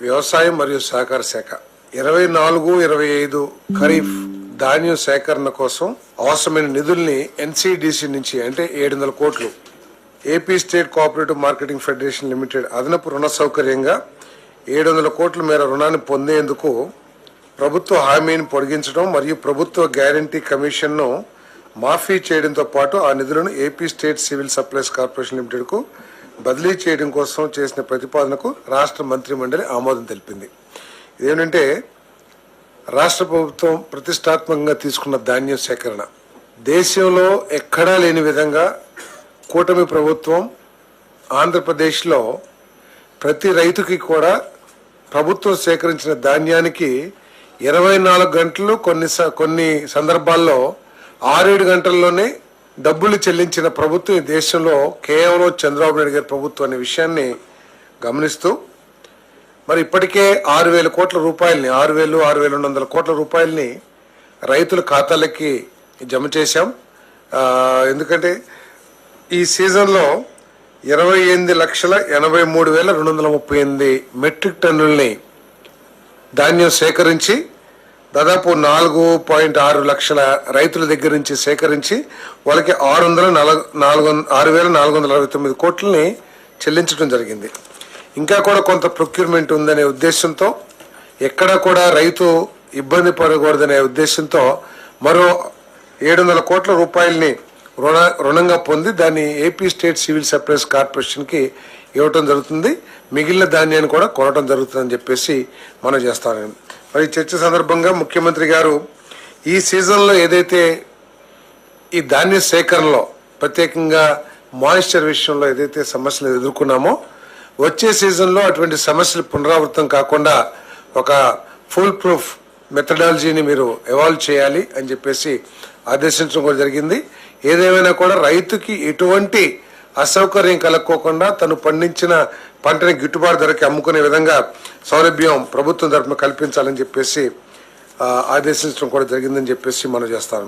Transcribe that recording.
వ్యవసాయం మరియు సహకార శాఖ 24-25 ఖరీఫ్ ధాన్యం సేకరణ కోసం అవసరమైన నిధుల్ని ఎన్సిడిసి నుంచి అంటే 700 కోట్లు AP state cooperative marketing federation limited అదనపు రుణ సౌకర్యంగా 700 కోట్ల మేర రుణాన్ని పొందేందుకు ప్రభుత్వ హామీని పొడిగించడం మరియు ప్రభుత్వ గ్యారంటీ కమిషన్ను మాఫీ చేయడంతో పాటు ఆ నిధులను AP state civil supplies corporation లిమిటెడ్కు బదిలీ చేయడం కోసం చేసిన ప్రతిపాదనకు రాష్ట్ర మంత్రిమండలి ఆమోదం తెలిపింది. ఇదేంటంటే రాష్ట్ర ప్రభుత్వం ప్రతిష్టాత్మకంగా తీసుకున్న ధాన్యం సేకరణ దేశంలో ఎక్కడా లేని విధంగా కూటమి ప్రభుత్వం ఆంధ్రప్రదేశ్లో ప్రతి రైతుకి కూడా ప్రభుత్వం సేకరించిన ధాన్యానికి 24 గంటలు కొన్ని సందర్భాల్లో 6-7 గంటల్లోనే డబ్బులు చెల్లించిన ప్రభుత్వం ఈ దేశంలో కేవలం చంద్రబాబు నాయుడు గారి ప్రభుత్వం అనే విషయాన్ని గమనిస్తూ మరి ఇప్పటికే 6,000 కోట్ల రూపాయలని 6,200 కోట్ల రూపాయలని రైతుల ఖాతాలకి జమ చేశాం. ఎందుకంటే ఈ సీజన్లో 28,83,238 మెట్రిక్ టన్నుల్ని ధాన్యం సేకరించి దాదాపు 4.6 లక్షల రైతుల దగ్గర నుంచి సేకరించి వాళ్ళకి 6,469 కోట్లని చెల్లించడం జరిగింది. ఇంకా కూడా కొంత ప్రొక్యూర్మెంట్ ఉందనే ఉద్దేశంతో ఎక్కడా కూడా రైతు ఇబ్బంది పడకూడదనే ఉద్దేశంతో మరో 700 కోట్ల రూపాయలని రుణంగా పొంది దాన్ని ఏపీ స్టేట్ సివిల్ సప్లైస్ కార్పొరేషన్కి ఇవ్వటం జరుగుతుంది. మిగిలిన ధాన్యాన్ని కూడా కొనడం జరుగుతుందని చెప్పేసి మనం చేస్తాం. మరి చర్చ సందర్భంగా ముఖ్యమంత్రి గారు ఈ సీజన్లో ఏదైతే ఈ ధాన్య సేకరణలో ప్రత్యేకంగా మాయిశ్చర్ విషయంలో ఏదైతే సమస్యలు ఎదుర్కొన్నామో వచ్చే సీజన్లో అటువంటి సమస్యలు పునరావృతం కాకుండా ఒక ఫుల్ ప్రూఫ్ మెథడాలజీని మీరు ఎవాల్వ్ చేయాలి అని చెప్పేసి ఆదేశించడం కూడా జరిగింది. ఏదేమైనా కూడా రైతుకి ఎటువంటి అసౌకర్యం కలక్కోకుండా తను పండించిన పంటని గిట్టుబాటు ధరకి అమ్ముకునే విధంగా సౌలభ్యం ప్రభుత్వం తరఫున కల్పించాలని చెప్పేసి ఆదేశించడం కూడా జరిగిందని చెప్పేసి మనం చేస్తాం.